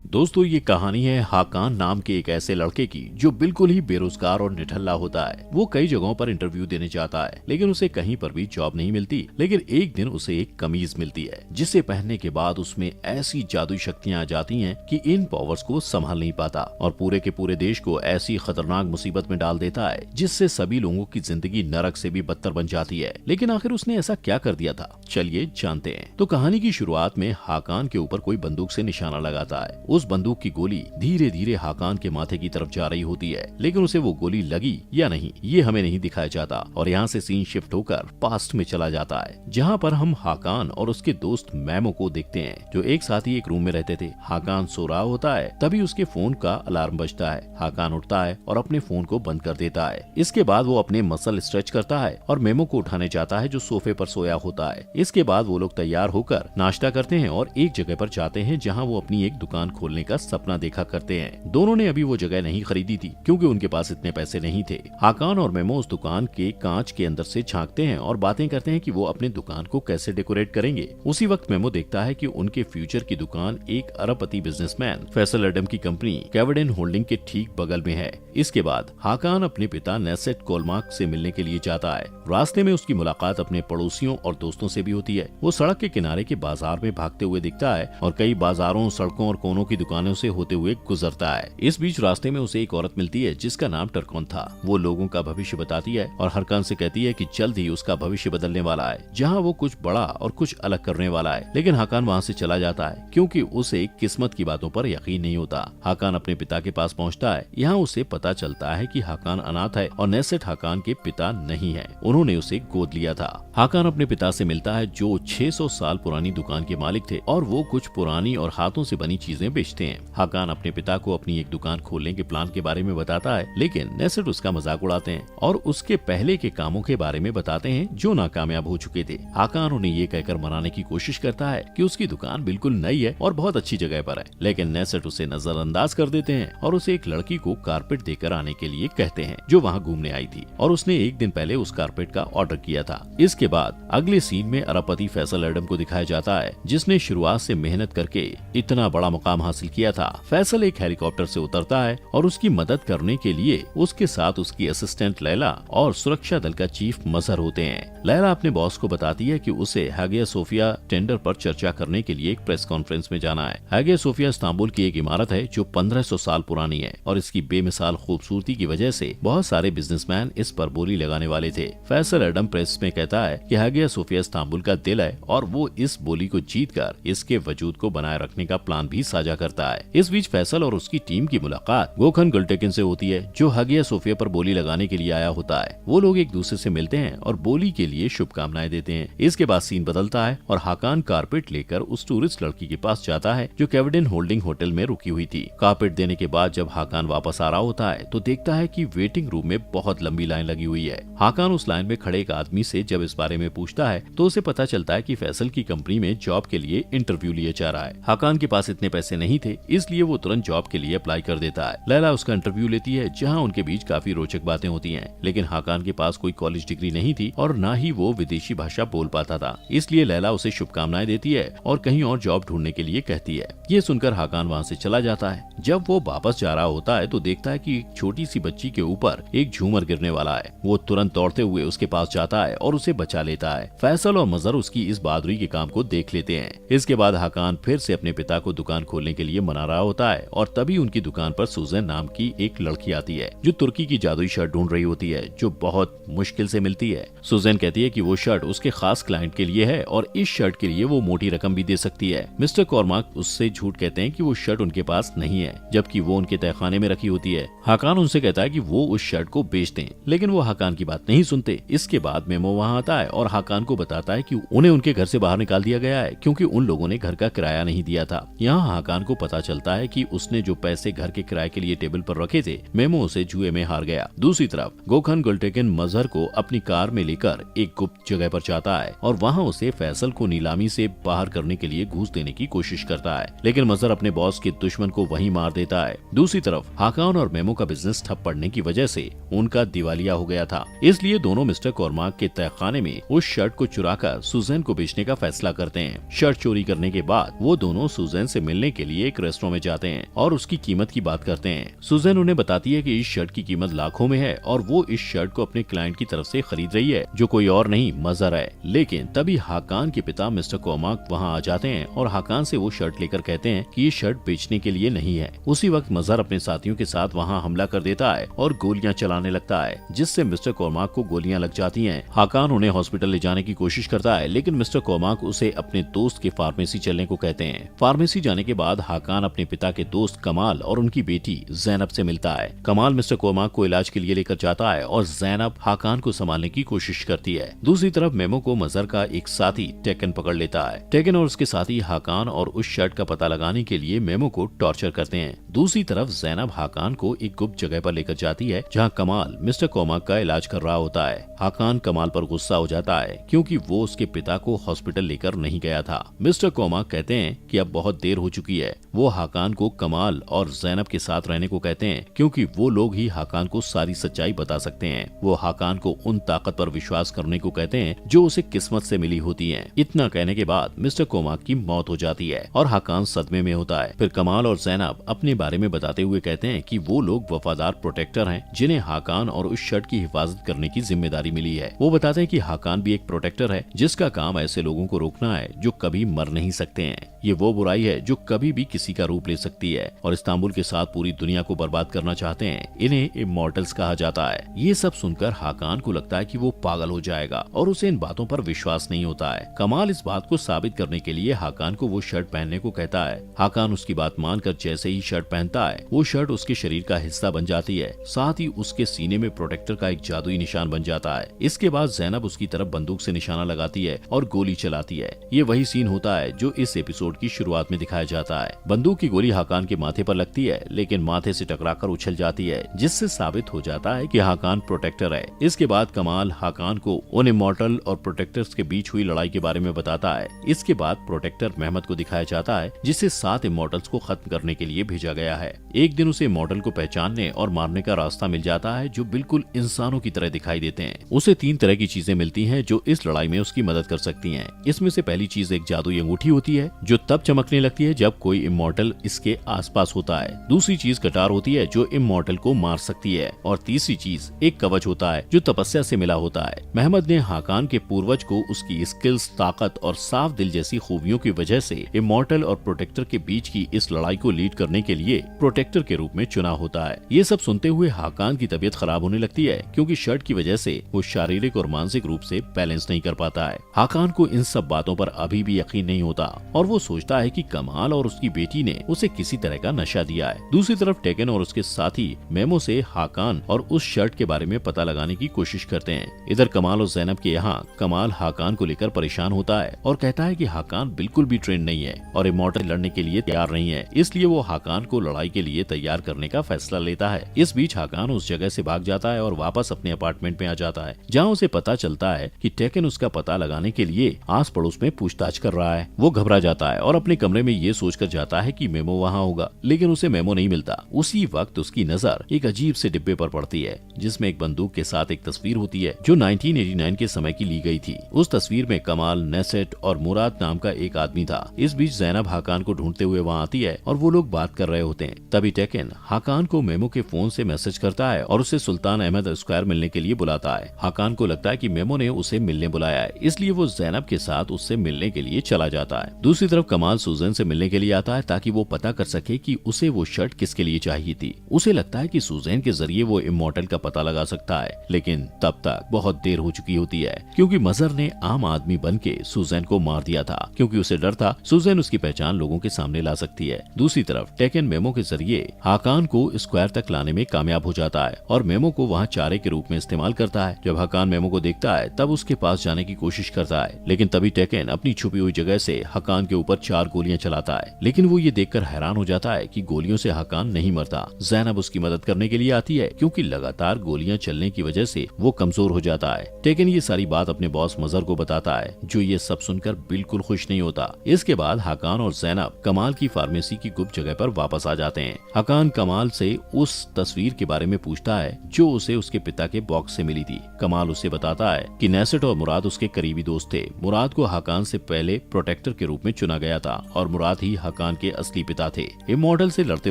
दोस्तों, ये कहानी है हाकान नाम के एक ऐसे लड़के की जो बिल्कुल ही बेरोजगार और निठल्ला होता है। वो कई जगहों पर इंटरव्यू देने जाता है, लेकिन उसे कहीं पर भी जॉब नहीं मिलती। लेकिन एक दिन उसे एक कमीज मिलती है, जिसे पहनने के बाद उसमें ऐसी जादुई शक्तियां आ जाती हैं कि इन पावर्स को संभाल नहीं पाता और पूरे के पूरे देश को ऐसी खतरनाक मुसीबत में डाल देता है, जिससे सभी लोगों की जिंदगी नरक से भी बदतर बन जाती है। लेकिन आखिर उसने ऐसा क्या कर दिया था, चलिए जानते हैं। तो कहानी की शुरुआत में हाकान के ऊपर कोई बंदूक से निशाना लगाता है। उस बंदूक की गोली धीरे धीरे हाकान के माथे की तरफ जा रही होती है, लेकिन उसे वो गोली लगी या नहीं ये हमें नहीं दिखाया जाता। और यहाँ से सीन शिफ्ट होकर पास्ट में चला जाता है, जहाँ पर हम हाकान और उसके दोस्त मैमो को देखते हैं, जो एक साथ ही एक रूम में रहते थे। हाकान सो रहा होता है, तभी उसके फोन का अलार्म बजता है। हाकान उठता है और अपने फोन को बंद कर देता है। इसके बाद वो अपने मसल स्ट्रेच करता है और मेमो को उठाने जाता है, जो सोफे पर सोया होता है। इसके बाद वो लोग तैयार होकर नाश्ता करते हैं और एक जगह पर जाते हैं, जहाँ वो अपनी एक दुकान खोलने का सपना देखा करते हैं। दोनों ने अभी वो जगह नहीं खरीदी थी, क्योंकि उनके पास इतने पैसे नहीं थे। हाकान और मेमो उस दुकान के कांच के अंदर से झांकते हैं और बातें करते हैं कि वो अपने दुकान को कैसे डेकोरेट करेंगे। उसी वक्त मेमो देखता है कि उनके फ्यूचर की दुकान एक अरबपति बिजनेसमैन फैसल एडम की कंपनी कैवडेन होल्डिंग के ठीक बगल में है। इसके बाद हाकान अपने पिता नेसेट कोलमार्क से मिलने के लिए जाता है। रास्ते में उसकी मुलाकात अपने पड़ोसियों और दोस्तों से भी होती है। वो सड़क के किनारे के बाजार में भागते हुए दिखता है और कई बाजारों, सड़कों और कोनों की दुकानों से होते हुए गुजरता है। इस बीच रास्ते में उसे एक औरत मिलती है, जिसका नाम टरकोन था। वो लोगों का भविष्य बताती है और हरकान से कहती है कि जल्द ही उसका भविष्य बदलने वाला है, जहाँ वो कुछ बड़ा और कुछ अलग करने वाला है। लेकिन हाकान वहाँ से चला जाता है, क्योंकि उसे किस्मत की बातों पर यकीन नहीं होता। हाकान अपने पिता के पास पहुँचता है। यहाँ उसे पता चलता है कि हाकान अनाथ है और नेसेट हाकान के पिता नहीं है, उन्होंने उसे गोद लिया था। हाकान अपने पिता से मिलता है, जो 600 साल पुरानी दुकान के मालिक थे और वो कुछ पुरानी और हाथों से बनी चीजें बेचते हैं। हाकान अपने पिता को अपनी एक दुकान खोलने के प्लान के बारे में बताता है, लेकिन नेसेट उसका मजाक उड़ाते हैं और उसके पहले के कामों के बारे में बताते हैं, जो नाकामयाब हो चुके थे। हाकान उन्हें ये कहकर मनाने की कोशिश करता है कि उसकी दुकान बिल्कुल नई है और बहुत अच्छी जगह पर है, लेकिन नेसेट उसे नजरअंदाज कर देते हैं और उसे एक लड़की को कारपेट देकर आने के लिए कहते हैं, जो वहाँ घूमने आई थी और उसने एक दिन पहले उस कारपेट का ऑर्डर किया था। इसके बाद अगले सीन में अरबपति फैसल एडम को दिखाया जाता है, जिसने शुरुआत से मेहनत करके इतना बड़ा मुकाम हासिल किया था। फैसल एक हेलीकॉप्टर से उतरता है और उसकी मदद करने के लिए उसके साथ उसकी असिस्टेंट लैला और सुरक्षा दल का चीफ मजहर होते हैं। लैला अपने बॉस को बताती है कि उसे हागिया सोफिया टेंडर पर चर्चा करने के लिए एक प्रेस कॉन्फ्रेंस में जाना है। हागिया सोफिया इस्तांबुल की एक इमारत है, जो 1500 साल पुरानी है और इसकी बेमिसाल खूबसूरती की वजह से बहुत सारे बिजनेसमैन इस पर बोली लगाने वाले थे। फैसल एडम प्रेस में कहता है कि हागिया सोफिया इस्तांबुल का दिल है और वो इस बोली को जीतकर इसके वजूद को बनाए रखने का प्लान भी साझा करता है। इस बीच फैसल और उसकी टीम की मुलाकात गोखन गुलटेकिन से होती है, जो हागिया सोफिया पर बोली लगाने के लिए आया होता है। वो लोग एक दूसरे से मिलते हैं और बोली के लिए शुभकामनाएं देते हैं। इसके बाद सीन बदलता है और हाकान कारपेट लेकर उस टूरिस्ट लड़की के पास जाता है, जो कैवडेन होल्डिंग होटल में रुकी हुई थी। कारपेट देने के बाद जब हाकान वापस आ रहा होता है, तो देखता है कि वेटिंग रूम में बहुत लंबी लाइन लगी हुई है। हाकान उस लाइन में खड़े एक आदमी से जब इस बारे में पूछता है, तो उसे पता चलता है कि फैसल की कंपनी में जॉब के लिए इंटरव्यू लिया जा रहा है। हाकान के पास इतने पैसे नहीं थे, इसलिए वो तुरंत जॉब के लिए अप्लाई कर देता है। लैला उसका इंटरव्यू लेती है, जहाँ उनके बीच काफी रोचक बातें होती हैं। लेकिन हाकान के पास कोई कॉलेज डिग्री नहीं थी और न ही वो विदेशी भाषा बोल पाता था, इसलिए लैला उसे शुभकामनाएं देती है और कहीं और जॉब ढूंढने के लिए कहती है। ये सुनकर हाकान वहाँ से चला जाता है। जब वो वापस जा रहा होता है, तो देखता है कि एक छोटी सी बच्ची के ऊपर एक झूमर गिरने वाला है। वो तुरंत दौड़ते हुए उसके पास जाता है और उसे बचा लेता है। फैसल और मजहर उसकी इस बहादुरी के काम को देख लेते हैं। इसके बाद हाकान फिर से अपने पिता को दुकान खोलने के लिए मना रहा होता है और तभी उनकी दुकान पर सुजैन नाम की एक लड़की आती है, जो तुर्की की जादुई शर्ट ढूंढ रही होती है, जो बहुत मुश्किल से मिलती है। सुजैन कहती है कि वो शर्ट उसके खास क्लाइंट के लिए है और इस शर्ट के लिए वो मोटी रकम भी दे सकती है। मिस्टर कोरमार्क उससे झूठ कहते हैं कि वो शर्ट उनके पास नहीं है, जबकि वो उनके तहखाने में रखी होती है। हाकान उनसे कहता है कि वो उस शर्ट को बेच दें, लेकिन वो हाकान की बात नहीं सुनते। इसके बाद मेमो वहाँ आता है और हाकान को बताता है कि उन्हें उनके घर से बाहर निकाल दिया गया है, क्योंकि उन लोगों ने घर का किराया नहीं दिया था। यहाँ हाकान को पता चलता है कि उसने जो पैसे घर के किराए के लिए टेबल पर रखे थे, मेमो उसे जुए में हार गया। दूसरी तरफ गोखन गुलटेकिन मजहर को अपनी कार में लेकर एक गुप्त जगह पर जाता है और वहाँ उसे फैसल को नीलामी से बाहर करने के लिए घूस देने की कोशिश करता है, लेकिन मजहर अपने बॉस के दुश्मन को वहीं मार देता है। दूसरी तरफ हाकान और मेमो का बिजनेस ठप पड़ने की वजह से उनका दिवालिया हो गया था, इसलिए दोनों मिस्टर कोरमार्क के तहखाने में उस शर्ट को चुराकर सुजैन को बेचने का फैसला करते हैं। शर्ट चोरी करने के बाद वो दोनों सुजैन से मिलने के लिए एक रेस्टोरेंट में जाते हैं और उसकी कीमत की बात करते हैं। सुजैन उन्हें बताती है कि इस शर्ट की कीमत लाखों में है और वो इस शर्ट को अपने क्लाइंट की तरफ से खरीद रही है, जो कोई और नहीं मजहर है। लेकिन तभी हाकान के पिता मिस्टर कोमाक वहाँ आ जाते हैं और हाकान से वो शर्ट लेकर कहते हैं कि ये शर्ट बेचने के लिए नहीं है। उसी वक्त मजहर अपने साथियों के साथ वहाँ हमला कर देता है और गोलियां चलाने लगता है, जिससे मिस्टर कोमाक को गोलियां लग जाती हैं। हाकान उन्हें हॉस्पिटल ले जाने की कोशिश करता है, लेकिन मिस्टर कोमाक उसे अपने दोस्त के फार्मेसी चलने को कहते हैं। फार्मेसी जाने के बाद हाकान अपने पिता के दोस्त कमाल और उनकी बेटी जैनब से मिलता है। कमाल मिस्टर कोमाक को इलाज के लिए लेकर जाता है और जैनब हाकान को संभालने की कोशिश करती है। दूसरी तरफ मेमो को मजहर का एक साथी टेकन पकड़ लेता है। टेकन और उसके साथी हाकान और उस शर्ट का पता लगाने के लिए मेमो को टॉर्चर करते हैं। दूसरी तरफ जैनब हाकान को एक गुप्त जगह पर लेकर जाती है, जहां कमाल मिस्टर कोमाक का इलाज कर रहा होता है। हाकान कमाल पर गुस्सा हो जाता है क्योंकि वो उसके पिता को हॉस्पिटल लेकर नहीं गया था। मिस्टर कोमाक कहते हैं कि अब बहुत देर हो चुकी है। वो हाकान को कमाल और जैनब के साथ रहने को कहते हैं क्योंकि वो लोग ही हाकान को सारी सच्चाई बता सकते हैं। वो हाकान को उन ताकत पर विश्वास करने को कहते हैं जो उसे किस्मत से मिली होती है। इतना कहने के बाद मिस्टर कोमाक की मौत हो जाती है और हाकान सदमे में होता है। फिर कमाल और जैनब अपने बारे में बताते हुए कहते हैं कि वो लोग वफादार प्रोटेक्टर हैं, जिन्हें हाकान और उस शर्ट की हिफाजत करने की जिम्मेदारी मिली है। वो बताते हैं कि हाकान भी एक प्रोटेक्टर है, जिसका काम ऐसे लोगों को रोकना है जो कभी मर नहीं सकते हैं। ये वो बुराई है जो कभी भी किसी का रूप ले सकती है और इस्तांबुल के साथ पूरी दुनिया को बर्बाद करना चाहते हैं। इन्हें इमॉर्टल्स कहा जाता है। ये सब सुनकर हाकान को लगता है कि वो पागल हो जाएगा और उसे इन बातों पर विश्वास नहीं होता है। कमाल इस बात को साबित करने के लिए हाकान को वो शर्ट पहनने को कहता है। हाकान उसकी बात मानकर जैसे ही शर्ट पहनता है, वो शर्ट उसके शरीर का हिस्सा बन जाती है। साथ ही उसके सीने में प्रोटेक्टर का एक जादुई निशान बन जाता है। इसके बाद जैनब उसकी तरफ बंदूक से निशाना लगाती है और गोली चलाती है। ये वही सीन होता है जो इस एपिसोड की शुरुआत में दिखाया जाता है। बंदूक की गोली हाकान के माथे पर लगती है, लेकिन माथे से टकराकर उछल जाती है, जिससे साबित हो जाता है कि हाकान प्रोटेक्टर है। इसके बाद कमाल हाकान को उन इमॉर्टल और प्रोटेक्टर्स के बीच हुई लड़ाई के बारे में बताता है। इसके बाद प्रोटेक्टर मेहमद को दिखाया जाता है, जिसे 7 इमॉर्टल्स को खत्म करने के लिए भेजा गया है। एक दिन उसे इमॉर्टल को पहचानने और मारने का रास्ता मिल जाता है, जो बिल्कुल इंसानों की तरह दिखाई देते हैं। उसे 3 तरह की चीजें मिलती हैं जो इस लड़ाई में उसकी मदद कर सकती हैं। इसमें से पहली चीज एक जादुई अंगूठी होती है, जो तब चमकने लगती है जब कोई इमॉर्टल इसके आसपास होता है। दूसरी चीज कटार होती है, जो इमॉर्टल को मार सकती है। और तीसरी चीज एक कवच होता है, जो तपस्या से मिला होता है। मेहमद ने हाकान के पूर्वज को उसकी स्किल्स, ताकत और साफ दिल जैसी खूबियों की वजह से इमॉर्टल और प्रोटेक्टर के बीच की इस लड़ाई को लीड करने के लिए प्रोटेक्टर के रूप में चुना होता है। ये सब सुनते हुए हाकान की तबीयत खराब होने लगती है, क्योंकि शर्ट की वजह से वो शारीरिक और मानसिक रूप से बैलेंस नहीं कर पाता है। हाकान को इन सब बातों पर अभी भी यकीन नहीं होता और वो सोचता है कि कमाल और उसकी बेटी ने उसे किसी तरह का नशा दिया है। दूसरी तरफ टेकन और उसके साथी मेमो से हाकान और उस शर्ट के बारे में पता लगाने की कोशिश करते हैं। इधर कमाल और जैनब के यहाँ कमाल हाकान को लेकर परेशान होता है और कहता है कि हाकान बिल्कुल भी ट्रेन नहीं है और इमॉर्टल लड़ने के लिए तैयार नहीं है, इसलिए वो हाकान को लड़ाई के लिए तैयार करने का फैसला लेता है। इस बीच हाकान उस जगह से भाग जाता है और वापस अपने अपार्टमेंट में आ जाता है, जहाँ उसे पता चलता है कि टेकन उसका पता लगाने के लिए आस पड़ोस में पूछताछ कर रहा है। वो घबरा जाता है और अपने कमरे में ये सोचकर जाता है कि मेमो वहाँ होगा, लेकिन उसे मेमो नहीं मिलता। उसी वक्त उसकी नजर एक अजीब से डिब्बे पर पड़ती है, जिसमें एक बंदूक के साथ एक तस्वीर होती है जो 1989 के समय की ली गई थी। उस तस्वीर में कमाल, नेसेट और मुराद नाम का एक आदमी था। इस बीच जैनब हाकान को ढूंढते हुए वहाँ आती है और वो लोग बात कर रहे होते हैं। तभी टेकन हाकान को मेमो के फोन से मैसेज करता है और उसे सुल्तान अहमद स्क्वायर मिलने के लिए बुलाता है। हाकान को लगता है कि मेमो ने उसे मिलने बुलाया है, इसलिए वो जैनब के साथ उससे मिलने के लिए चला जाता है। दूसरी तरफ कमाल सुजैन से मिलने के लिए आता है ताकि वो पता कर सके कि उसे वो शर्ट किसके लिए चाहिए थी। उसे लगता है कि सुजैन के जरिए वो इमॉर्टल का पता लगा सकता है, लेकिन तब तक बहुत देर हो चुकी होती है, क्योंकि मजहर ने आम आदमी बन के सुजैन को मार दिया था, क्योंकि उसे डर था सुजैन उसकी पहचान लोगों के सामने ला सकती है। दूसरी तरफ टेकन मेमो के जरिए हाकान को स्क्वायर तक लाने में कामयाब हो जाता है और मेमो को वहाँ चारे के रूप में इस्तेमाल करता है। जब हाकान मेमो को देखता है तब उसके पास जाने की कोशिश करता है, लेकिन तभी टेकन अपनी छुपी हुई जगह से हाकान के ऊपर 4 गोलियां चलाता है। लेकिन वो ये देखकर हैरान हो जाता है कि गोलियों से हाकान नहीं मरता। जैनब उसकी मदद करने के लिए आती है, क्योंकि लगातार गोलियां चलने की वजह से वो कमजोर हो जाता है। टेकन ये सारी बात अपने बॉस मजहर को बताता है, जो ये सब सुनकर बिल्कुल खुश नहीं होता। इसके बाद हाकान और जैनब कमाल की फार्मेसी की गुप्त जगह पर वापस वापस आ जाते हैं। हकान कमाल से उस तस्वीर के बारे में पूछता है जो उसे उसके पिता के बॉक्स से मिली थी। कमाल उसे बताता है कि नेसेट और मुराद उसके करीबी दोस्त थे। मुराद को हकान से पहले प्रोटेक्टर के रूप में चुना गया था और मुराद ही हकान के असली पिता थे। इमॉर्टल से लड़ते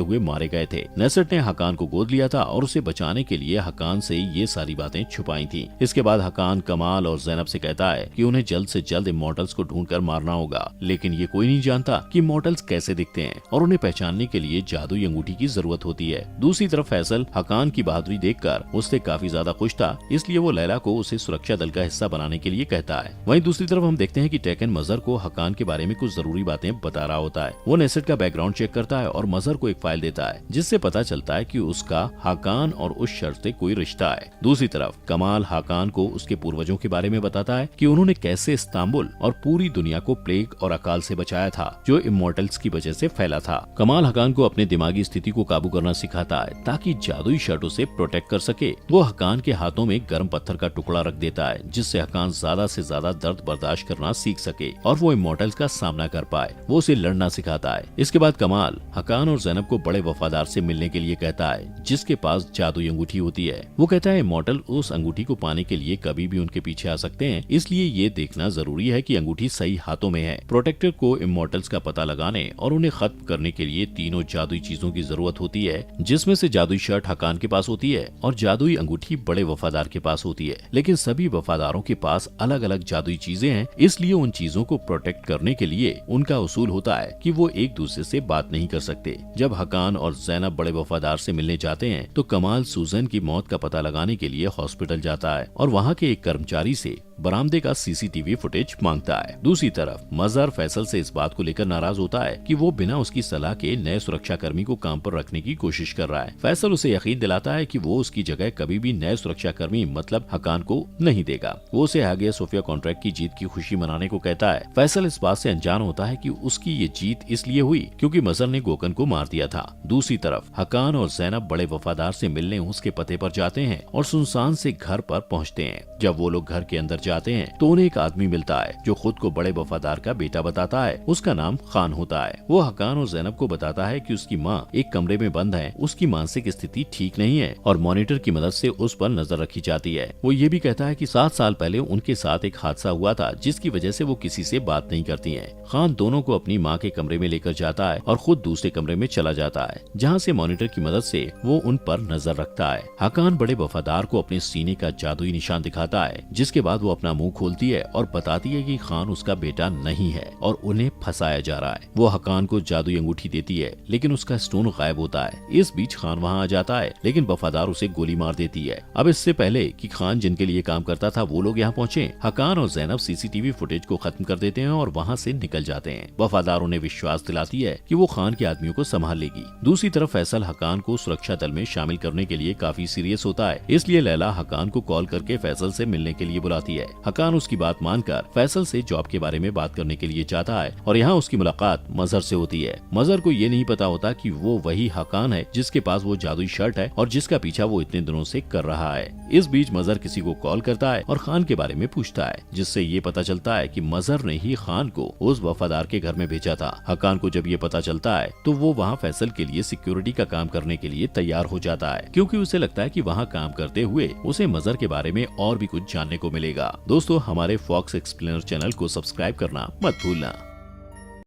हुए मारे गए थे। नेसेट ने हकान को गोद लिया था और उसे बचाने के लिए हकान से ये सारी बातें छुपाई थी। इसके बाद हकान कमाल और ज़ैनब से कहता है कि उन्हें जल्द से जल्द इमॉर्टल्स को ढूंढकर मारना होगा, लेकिन ये कोई नहीं जानता कि इमॉर्टल्स कैसे दिखते हैं और उन्हें पहचानने के लिए जादुई अंगूठी की जरूरत होती है। दूसरी तरफ फैसल हकान की बहादुरी देखकर उससे काफी ज्यादा खुश था, इसलिए वो लैला को उसे सुरक्षा दल का हिस्सा बनाने के लिए कहता है। वहीं दूसरी तरफ हम देखते हैं कि टेकन मजहर को हकान के बारे में कुछ जरूरी बातें बता रहा होता है। वो नेसेट का बैकग्राउंड चेक करता है और मजहर को एक फाइल देता है जिससे पता चलता है कि उसका हकान और उस शख्स से कोई रिश्ता है। दूसरी तरफ कमाल हकान को उसके पूर्वजों के बारे में बताता है कि उन्होंने कैसे इस्तांबुल और पूरी दुनिया को प्लेग और अकाल से बचाया था जो इमॉर्टल्स की वजह से फैला था। कमाल हकान को अपने दिमागी स्थिति को काबू करना सिखाता है ताकि जादुई शर्ट उसे प्रोटेक्ट कर सके। वो हकान के हाथों में गर्म पत्थर का टुकड़ा रख देता है जिससे हकान ज्यादा से ज्यादा दर्द बर्दाश्त करना सीख सके और वो इमॉर्टल्स का सामना कर पाए। वो उसे लड़ना सिखाता है। इसके बाद कमाल हकान और ज़ैनब को बड़े वफादार से मिलने के लिए कहता है जिसके पास जादुई अंगूठी होती है। वो कहता है इमॉर्टल उस अंगूठी को पाने के लिए कभी भी उनके पीछे आ सकते हैं, इसलिए ये देखना जरूरी है कि अंगूठी सही हाथों में है। प्रोटेक्टर को इमॉर्टल्स का पता लगाने और उन्हें खत्म करने के लिए तीनों जादुई चीजों की जरूरत होती है, जिसमें से जादुई शर्ट हकान के पास होती है और जादुई अंगूठी बड़े वफादार के पास होती है। लेकिन सभी वफादारों के पास अलग अलग जादुई चीजें हैं, इसलिए उन चीजों को प्रोटेक्ट करने के लिए उनका उसूल होता है कि वो एक दूसरे से बात नहीं कर सकते। जब हकान और ज़ैनब बड़े वफादार से मिलने जाते हैं तो कमाल सूजन की मौत का पता लगाने के लिए हॉस्पिटल जाता है और वहाँ के एक कर्मचारी से बरामदे का सीसीटीवी फुटेज मांगता है। दूसरी तरफ मजहर फैसल से इस बात को लेकर नाराज होता है कि वो बिना उसकी सलाह के नए सुरक्षाकर्मी को काम पर रखने की कोशिश कर रहा है। फैसल उसे यकीन दिलाता है कि वो उसकी जगह कभी भी नए सुरक्षाकर्मी मतलब हकान को नहीं देगा। वो उसे हागिया सोफिया कॉन्ट्रैक्ट की जीत की खुशी मनाने को कहता है। फैसल इस बात से अनजान होता है कि उसकी ये जीत इसलिए हुई क्योंकि मजहर ने गोकन को मार दिया था। दूसरी तरफ हकान और ज़ैनब बड़े वफादार से मिलने उसके पते पर जाते हैं और सुनसान से घर पर पहुँचते हैं। जब वो लोग घर के अंदर जाते हैं तो उन्हें एक आदमी मिलता है जो खुद को बड़े वफादार का बेटा बताता है। उसका नाम खान होता है। वो हकान और ज़ैनब को बताता है कि उसकी माँ एक कमरे में बंद है, उसकी मानसिक स्थिति ठीक नहीं है और मॉनिटर की मदद से उस पर नजर रखी जाती है। वो ये भी कहता है कि 7 साल पहले उनके साथ एक हादसा हुआ था जिसकी वजह से वो किसी से बात नहीं करती है। खान दोनों को अपनी माँ के कमरे में लेकर जाता है और खुद दूसरे कमरे में चला जाता है जहाँ से मॉनिटर की मदद से वो उन पर नजर रखता है। हकान बड़े वफादार को अपने सीने का जादुई निशान दिखाता है जिसके बाद वो अपना मुंह खोलती है और बताती है कि खान उसका बेटा नहीं है और उन्हें फंसाया जा रहा है। वो हकान को जादुई अंगूठी देती है लेकिन उसका स्टोन गायब होता है। इस बीच खान वहाँ आ जाता है लेकिन वफादार उसे गोली मार देती है। अब इससे पहले कि खान जिनके लिए काम करता था वो लोग यहाँ पहुँचे, हकान और ज़ैनब सीसीटीवी फुटेज को खत्म कर देते हैं और वहाँ से निकल जाते हैं। वफादार उन्हें विश्वास दिलाती है कि वो खान के आदमियों को संभाल लेगी। दूसरी तरफ फैसल हकान को सुरक्षा दल में शामिल करने के लिए काफी सीरियस होता है, इसलिए लैला हकान को कॉल करके फैसल से मिलने के लिए बुलाती है। हकान उसकी बात मानकर फैसल से जॉब के बारे में बात करने के लिए चाहता है और यहाँ उसकी मुलाकात मजहर से होती है। मजहर को ये नहीं पता होता कि वो वही हकान है जिसके पास वो जादुई शर्ट है और जिसका पीछा वो इतने दिनों से कर रहा है। इस बीच मजहर किसी को कॉल करता है और खान के बारे में पूछता है जिससे ये पता चलता है कि मजहर ने ही खान को उस वफादार के घर में भेजा था। हकान को जब ये पता चलता है तो वो वहाँ फैसल के लिए सिक्योरिटी का काम करने के लिए तैयार हो जाता है क्योंकि उसे लगता है कि वहाँ काम करते हुए उसे मजहर के बारे में और भी कुछ जानने को मिलेगा। दोस्तों, हमारे फॉक्स एक्सप्लेनर चैनल को सब्सक्राइब करना मत भूलना।